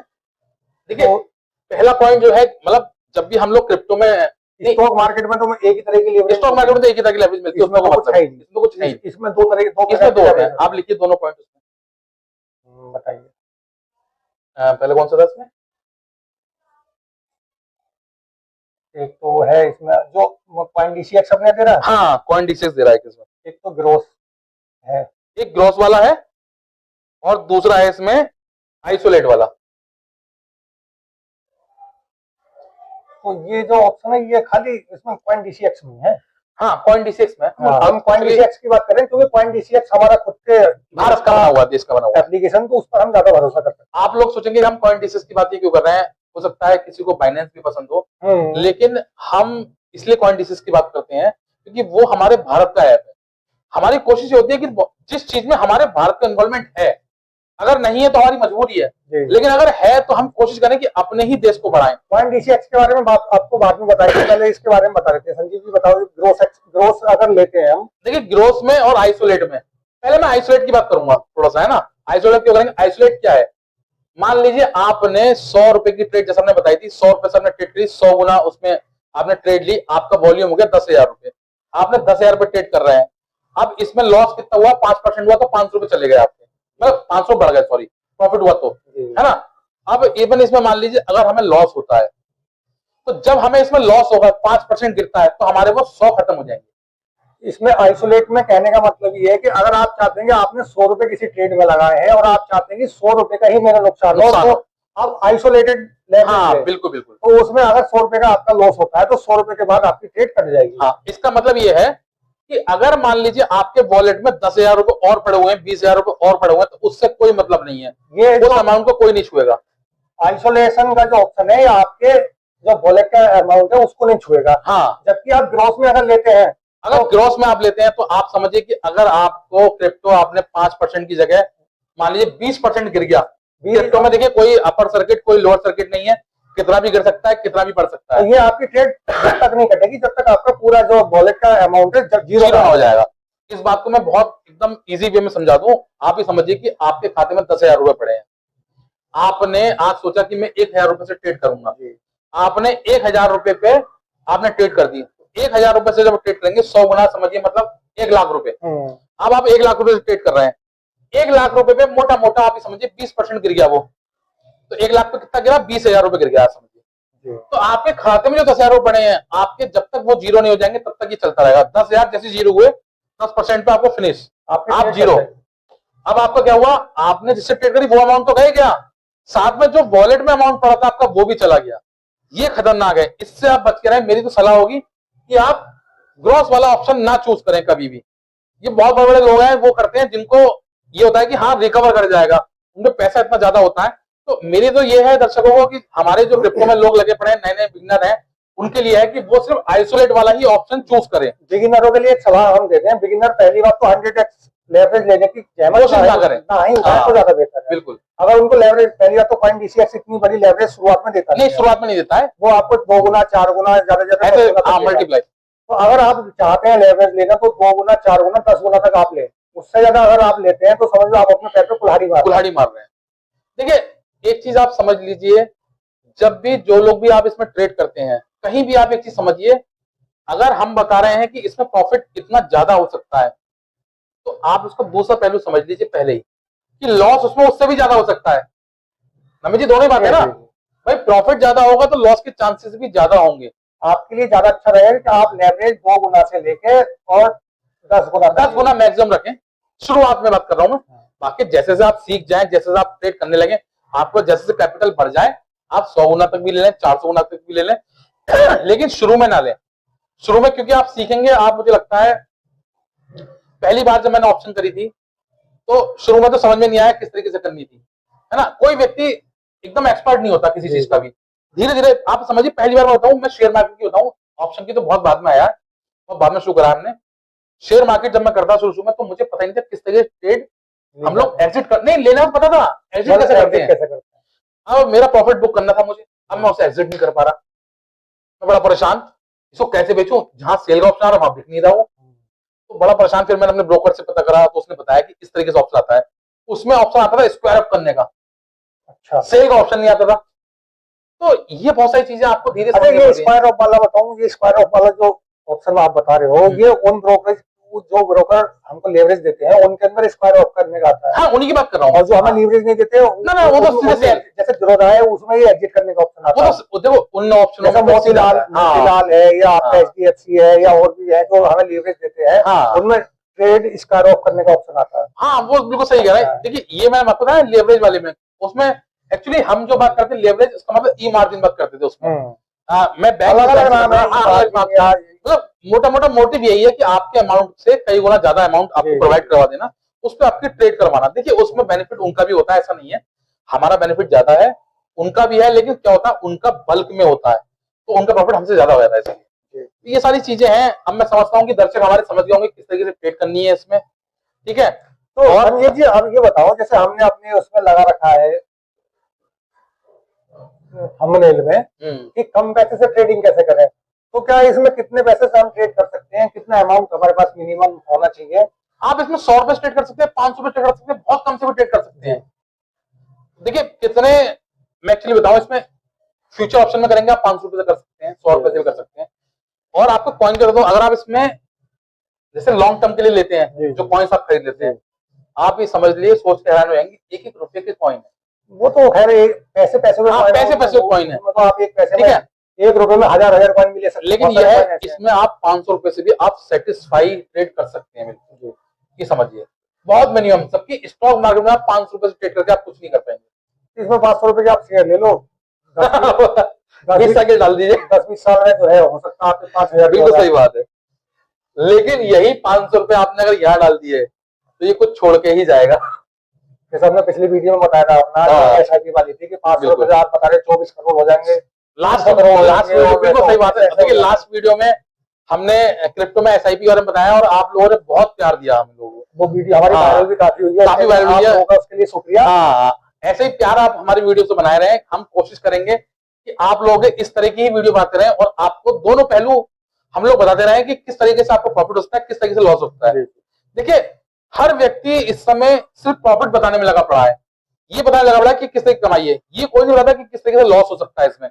देखिए पहला पॉइंट जो है, मतलब जब भी हम लोग क्रिप्टो में, स्टॉक मार्केट में तो एक ही तरह की लेवरेज, स्टॉक मार्केट में तो एक ही तरह की लेवरेज मिलती है, इसमें कुछ नहीं, इसमें 2 तरह के, इसमें 2 है, आप लिखिए दोनों पॉइंट उसमें, बताइए पहले कौन सा था इसमें। एक तो है इसमें जो कॉइन डीसीएक्स अपने दे रहा है, हाँ कॉइन डीसीएक्स दे रहा है किसमें, एक तो ग्रोस है, एक ग्रॉस वाला है और दूसरा है इसमें आइसोलेट वाला। तो ये जो ऑप्शन है ये खाली इसमें कॉइन डीसीएक्स में है। हाँ कॉइन डीसीएक्स में हम कॉइन डीसीएक्स की बात करें क्योंकि कॉइन डीसीएक्स हमारा खुद के भारत का बना हुआ, देश का बना हुआ एप्लीकेशन, तो उस पर हम ज्यादा भरोसा करते हैं। आप लोग सोचेंगे हम कॉइन डीसीएक्स की बात क्यों कर रहे हैं, हो सकता है किसी को बाइनेंस भी पसंद हो, लेकिन हम इसलिए कॉइन डीसीएक्स की बात करते हैं क्योंकि वो हमारे भारत का ऐप है। हमारी कोशिश होती है कि जिस चीज में हमारे भारत का इन्वॉल्वमेंट है, अगर नहीं है तो हमारी मजबूरी है, लेकिन अगर है तो हम कोशिश करें कि अपने ही देश को बढ़ाएं। कॉइन डीसीएक्स के बारे में बात आपको बाद में बताएंगे, पहले इसके बारे में बता देते हैं। संजीव जी बताओ ग्रोस अगर लेते हैं हम, देखिए ग्रोस में और आइसोलेट में, पहले मैं आइसोलेट की बात करूंगा थोड़ा सा, है ना। आइसोलेट क्यों करेंगे, आइसोलेट क्या है, मान लीजिए आपने 100 रुपए की ट्रेड जैसे हमने बताई थी, 100 रुपए से आपने ट्रेड करी, 100 गुना उसमें आपने ट्रेड ली, आपका वॉल्यूम हो गया 10,000 रुपए, आपने 10,000 रुपए ट्रेड कर रहे हैं। अब इसमें लॉस कितना हुआ, 5% हुआ, तो 500 रुपए चले गए आपके, मतलब 500 बढ़ गए, सॉरी प्रॉफिट हुआ तो, है ना। अब इवन इसमें मान लीजिए अगर हमें लॉस होता है, तो जब हमें इसमें लॉस होगा 5% गिरता है तो हमारे वो 100 खत्म हो जाएंगे। इसमें आइसोलेट में कहने का मतलब ये है कि अगर आप चाहते हैं कि आपने 100 रुपए किसी ट्रेड में लगाए हैं और आप चाहते हैं कि 100 रुपए का ही मेरा नुकसान हो, तो आप आइसोलेटेड हाँ बिल्कुल बिल्कुल, तो उसमें अगर 100 रुपए का आपका लॉस होता है तो 100 रुपए के बाद आपकी ट्रेड कट जाएगी। हाँ, इसका मतलब ये है कि अगर मान लीजिए आपके वॉलेट में 10,000 रुपए और पड़े हुए हैं, 20,000 रुपए और पड़े हुए हैं, तो उससे कोई मतलब नहीं है, ये उस अमाउंट को कोई नहीं छुएगा। आइसोलेशन का जो ऑप्शन है आपके जो वॉलेट का अमाउंट है उसको नहीं छुएगा। हाँ, जबकि आप ग्रॉस में अगर लेते हैं, अगर ग्रॉस में आप लेते हैं तो आप समझिए कि अगर आपको क्रिप्टो आपने 5% की जगह मान लीजिए 20% गिर गया, क्रिप्टो में देखिए कोई अपर सर्किट कोई लोअर सर्किट नहीं है, कितना भी गिर सकता है, कितना भी बढ़ सकता है। तो ये आपकी ट्रेड जब तक नहीं कटेगी जब तक आपका पूरा जो वॉलेट का अमाउंट है जब जीरो ना हो जाएगा। इस बात को मैं बहुत एकदम इजी वे में समझा दूं, आप ही समझिए कि आपके खाते में 10,000 रुपए पड़े हैं, आपने आज सोचा कि मैं 1,000 रुपए से ट्रेड करूंगा, आपने 1,000 रुपए पे आपने ट्रेड कर दी, 1,000 रुपए से जब ट्रेड करेंगे 100 गुना समझिए मतलब 1 लाख रुपए। अब आप 1 लाख रुपए से ट्रेड कर रहे हैं, 1 लाख रुपए पे मोटा मोटा आप समझिए 20% गिर गया वो, तो 1 लाख पे कितना गिरा, 20,000 रुपए गिर गया समझिए। तो आपके खाते में जो 10,000 रुपए पड़े हैं, आपके जब तक वो जीरो नहीं हो जाएंगे तब तक ये चलता रहेगा। 10,000 जैसे जीरो हुए 10% पे आपको फिनिश, आपके आप trade जीरो। करते हैं। अब आपका क्या हुआ, आपने जिससे ट्रेड करी वो अमाउंट तो गए क्या, साथ में जो वॉलेट में अमाउंट पड़ा था आपका वो भी चला गया। ये खतरनाक है, इससे आप बच के रहें। मेरी तो सलाह होगी कि आप ग्रॉस वाला ऑप्शन ना चूज करें कभी भी। ये बहुत बड़े बड़े लोग हैं वो करते हैं, जिनको ये होता है कि हाँ रिकवर कर जाएगा, उनमें पैसा इतना ज्यादा होता है। तो मेरी तो ये है दर्शकों को कि हमारे जो क्रिप्टो में लोग लगे पड़े हैं, नए नए बिगनर हैं, उनके लिए है कि वो सिर्फ आइसोलेट वाला ही ऑप्शन चूज करें। बिगिनरों के लिए एक सलाह हम देते हैं, बिगिनर पहली बात तो 100x लेवरेज लेने की कोशिश ना करें। ना ही उठाए हाँ, तो ज्यादा बेहतर है। बिल्कुल। अगर उनको लेवरेज पहली बात तो कॉइन DCX इतनी बड़ी लेवरेज शुरुआत में देता नहीं, शुरुआत में नहीं देता है, वो आपको 2 गुना 4 गुना ज्यादा ज्यादा 10 गुना तक देगा। मल्टीप्लाई। तो अगर आप चाहते हैं लेवरेज लेना तो 2 गुना 4 गुना 10 गुना तक आप ले, उससे ज्यादा अगर आप लेते हैं तो समझ लो आप अपने पैर पे कुल्हाड़ी मार रहे हैं। देखिए एक चीज आप समझ लीजिए, जब भी जो लोग भी आप इसमें ट्रेड करते हैं, कहीं भी आप एक चीज समझिए, अगर हम बता रहे हैं कि इसमें प्रॉफिट इतना ज्यादा हो सकता है, तो आप उसका दूसरा पहलू समझ लीजिए पहले ही कि लॉस उसमें उससे भी ज्यादा हो सकता है। नमित जी दोनों ही बात है ना भाई, प्रॉफिट ज्यादा होगा तो लॉस के चांसेस भी ज्यादा होंगे। आपके लिए ज्यादा अच्छा रहेगा कि आप लेवरेज 2 गुना से लेके और 10 गुना मैक्सिमम रखें। शुरुआत में बात कर रहा हूं मैं, बाकी जैसे से आप सीख जाएं, जैसे से आप ट्रेड करने लगे, आपको जैसे से कैपिटल बढ़ जाए, आप 100 गुना तक भी ले लें, 400 गुना तक भी ले लें, लेकिन शुरू में ना लें। शुरू में क्योंकि आप सीखेंगे, आप मुझे लगता है पहली बार जब मैंने ऑप्शन करी थी तो शुरू में तो समझ में नहीं आया किस तरीके से करनी थी, है ना। कोई व्यक्ति एकदम एक्सपर्ट नहीं होता किसी चीज का भी, धीरे धीरे आप समझिए। पहली बार मैं बताऊं, मैं शेयर मार्केट की बताऊं, ऑप्शन की तो बहुत बाद में आया, और बाद में शुरू करा हमने। शेयर मार्केट जब मैं करता शुरू में तो मुझे पता नहीं था किस तरह ट्रेड हम लोग एग्जिट कर, नहीं लेना पता था, एग्जिट कैसे करते हैं। अब मेरा प्रॉफिट बुक करना था मुझे, अब मैं उसे एग्जिट नहीं कर पा रहा, मैं बड़ा परेशान, इसको कैसे बेचूं, जहां सेल का ऑप्शन आ रहा वहां बिक नहीं रहा वो, तो बड़ा परेशान। फिर मैंने अपने ब्रोकर से पता करा तो उसने बताया कि इस तरीके से ऑप्शन आता है, उसमें ऑप्शन आता था स्क्वायर अप करने का, अच्छा सेल का ऑप्शन नहीं आता था। तो ये बहुत सारी चीजें आपको धीरे से ये स्क्वायर ऑफ वाला बताऊं, ये स्क्वायर ऑफ वाला जो ऑप्शन आप बता रहे हो, ये उन ब्रोकर जो ब्रोकर हमको लेवरेज देते हैं उनके अंदर स्क्वायर ऑफ करने का आता है। हाँ, उन्हीं की बात कर रहा हूँ। और जो हमें लीवरेज नहीं देते ना वो तो सीधे सेल, जैसे जीरोधा है उसमें ही एग्जिट करने का ऑप्शन आता है। वो तो देखो उन ऑप्शनों में मोतीलाल है या आपका HDFC है या और भी है जो हमें लीवरेज देते हैं, उनमें ट्रेड स्क्वायर ऑफ करने का ऑप्शन आता है। हाँ, वो बिल्कुल सही कह रहा है। देखिए ये मैंने आपको बताया लेवरेज वाले में, उसमें एक्चुअली हम जो बात करते हैं लेवरेज, इसका मतलब ई मार्जिन बात करते थे उसमें। मैं बैंक मतलब मोटा मोटा मोटिव यही है कि आपके अमाउंट से कई गुना ज्यादा अमाउंट आपको प्रोवाइड करवा देना, उस पर आपकी ट्रेड करवाना। देखिए उसमें बेनिफिट उनका भी होता है, ऐसा नहीं है, हमारा बेनिफिट ज्यादा है, उनका भी है, लेकिन क्या होता है उनका बल्क में होता है, तो उनका प्रॉफिट हमसे ज्यादा हो जाता है। इसलिए ये सारी चीजें हैं। अब मैं समझता हूँ कि दर्शक हमारे समझ गए होंगे किस तरीके से ट्रेड करनी है इसमें, ठीक है। तो और ये जी अब ये बताओ, जैसे हमने अपने उसमें लगा रखा है थंबनेल में कि कम पैसे से ट्रेडिंग कैसे करें, तो क्या इसमें कितने पैसे से हम ट्रेड कर सकते हैं, कितना अमाउंट हमारे पास मिनिमम होना चाहिए? आप इसमें 100 रुपए ट्रेड कर सकते हैं, 500 रुपए ट्रेड कर सकते हैं, बहुत कम से भी ट्रेड कर सकते हैं। देखिए कितने, मैं एक्चुअली बताऊं, इसमें फ्यूचर ऑप्शन में करेंगे आप 500 रुपए से कर सकते हैं, 100 रुपए से भी कर सकते हैं। और आपको कॉइन कर दो, अगर आप इसमें जैसे लॉन्ग टर्म के लिए लेते हैं, जो कॉइन्स आप खरीद लेते हैं, आप ये समझ लिए सोच के हैरान हो जाएंगे, 1-1 रुपए के कॉइन है। वो तो खैर पैसे पैसे कॉइन है, तो आप एक पैसे, ठीक है, 1 रुपए में हजार कॉइन मिले सकते हैं। लेकिन यह है इसमें आप 500 रुपए से भी आप सेटिस्फाई ट्रेड कर सकते हैं। बिल्कुल ये समझिए, बहुत मिनिमम, सबकी स्टॉक मार्केट में आप 500 रुपए से ट्रेड करके आप कुछ नहीं कर पाएंगे। इसमें 500 रुपए के आप शेयर ले लो, 20 साल डाल दीजिए, 10-20 साल में जो है हो सकता है आपके 5000। बिल्कुल सही बात है, लेकिन यही 500 रुपए आपने अगर यहाँ डाल दिए तो ये कुछ छोड़ के ही जाएगा। जैसे हमने पिछली वीडियो में बताया था अपना SIP वाली थी कि 500 रुपए आप बता रहे 24 करोड़ हो जाएंगे लास्ट बिल्कुल सही बात है। देखिए लास्ट वीडियो में हमने क्रिप्टो में SIP के बारे में बताया और आप लोगों ने बहुत प्यार दिया हम लोगों को, वो वीडियो हमारी वायरल भी काफी हुई है, काफी वायरल हुई है, उसके लिए शुक्रिया। हाँ, ऐसे ही प्यार आप हमारी वीडियो से बनाए रहे, हम कोशिश करेंगे कि आप लोग इस तरह की ही वीडियो बनाते रहे और आपको दोनों पहलू हम लोग बताते रहे कि किस तरीके से आपको प्रॉफिट होता है, किस तरीके से लॉस होता है। देखिए हर व्यक्ति इस समय सिर्फ प्रॉफिट बताने में लगा पड़ा है, ये बताने लगा पड़ा है कि किस तरीके कमाई है, ये कोई नहीं बताता कि किस तरीके से लॉस हो सकता है इसमें।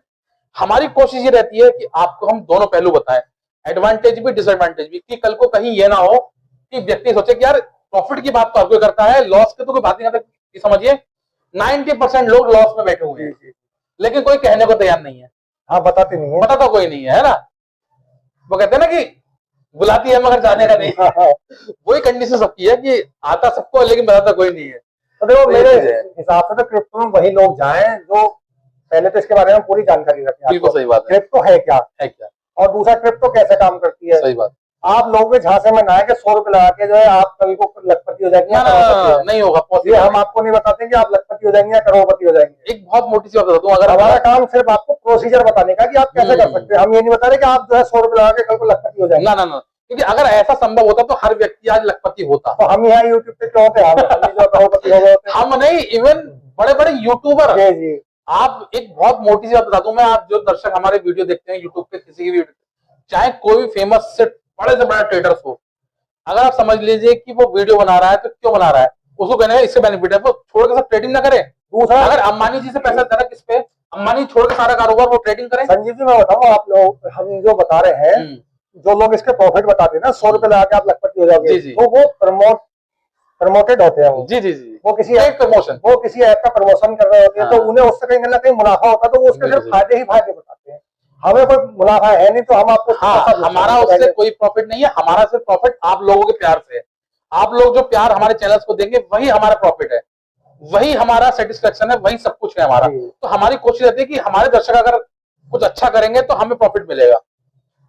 हमारी कोशिश ये रहती है कि आपको हम दोनों पहलू बताएं, एडवांटेज भी डिसएडवांटेज भी, कि कल को कहीं ये ना हो कि व्यक्ति सोचे कि यार प्रॉफिट की बात तो हर कोई करता है, लॉस की तो कोई बात नहीं करता। समझिए 90% लोग लॉस में बैठे हुए हैं, लेकिन कोई कहने को तैयार नहीं है। हाँ, बताते नहीं है, बताता कोई नहीं है ना। वो कहते हैं ना कि बुलाती है मगर जाने का नहीं। वही कंडीशन सबकी है कि आता सबको है, लेकिन बताता कोई नहीं है। तो देखो तो ये मेरे चीज़ है। हिसाब से तो क्रिप्टो में वही लोग जाएं जो पहले तो इसके बारे में पूरी जानकारी रखें। बिल्कुल सही बात है। क्रिप्टो है क्या, क्या और दूसरा क्रिप्टो कैसे काम करती है। सही बात। आप लोग भी झांसे में ना आए कि 100 रुपए लगा के जो है आप कल को लखपति हो जाएंगे या ना करोड़पति हो ना जाएंगे। नहीं होगा, ये पॉसिबल हम नहीं। आपको नहीं बताते कि आप लखपति हो जाएंगे या करोड़पति हो जाएंगे। एक बहुत मोटी सी बात बता दूं, अगर हमारा काम सिर्फ आपको प्रोसीजर बताने का कि आप कैसे कर सकते हैं। हम ये नहीं बता रहे कि आप जो है 100 रुपए लगा के कल को लखपति हो जाएंगे। ना ना ना, क्योंकि अगर ऐसा संभव होता तो हर व्यक्ति आज लखपति होता। तो हम यहाँ यूट्यूब पे क्यों होते, हम जो करोड़पति हो गए होते। हम नहीं, इवन बड़े बड़े यूट्यूबर। जी जी। आप एक बहुत मोटी सी बात बता दूं मैं, आप जो दर्शक हमारे वीडियो देखते हैं यूट्यूब पे, किसी की भी वीडियो, चाहे कोई भी फेमस से बड़ा ट्रेडर्स हो, अगर आप समझ लीजिए कि वो वीडियो बना रहा है तो क्यों बना रहा है, उसको कहने का इससे बेनिफिट है, वो छोड़ के सब ट्रेडिंग ना करे। दूसरा, अगर अंबानी जी से पैसा देना किस पे, अंबानी छोड़ के सारा कारोबार वो ट्रेडिंग करें। संजीव जी मैं बताऊं, आप लोग हम जो बता रहे हैं, जो लोग इसके प्रॉफिट बताते हैं ना 100 रुपए लगा के आप लखपति हो जाओगे, तो वो प्रमोटेड होते हैं। जी जी जी, वो किसी प्रमोशन, वो किसी ऐप का प्रमोशन कर रहे होते हैं। तो उन्हें उससे कहीं ना कहीं मुनाफा होता है, तो वो उसके सिर्फ फायदे ही फायदे बताते हैं। हमें कोई मुनाफा है नहीं, तो हम आपको हमारा उससे कोई प्रॉफिट नहीं है। हमारा सिर्फ प्रॉफिट आप लोगों के प्यार से है। आप लोग जो प्यार हमारे चैनल्स को देंगे वही हमारा प्रॉफिट है, वही हमारा सेटिस्फेक्शन है, वही सब कुछ है हमारा। तो हमारी कोशिश रहती है कि हमारे दर्शक अगर कुछ अच्छा करेंगे तो हमें प्रॉफिट मिलेगा।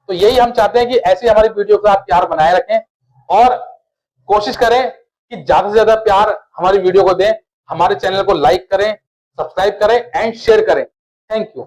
तो यही हम चाहते हैं कि ऐसी हमारी वीडियो का आप प्यार बनाए रखें और कोशिश करें कि ज्यादा से ज्यादा प्यार हमारी वीडियो को दें। हमारे चैनल को लाइक करें, सब्सक्राइब करें एंड शेयर करें। Thank you.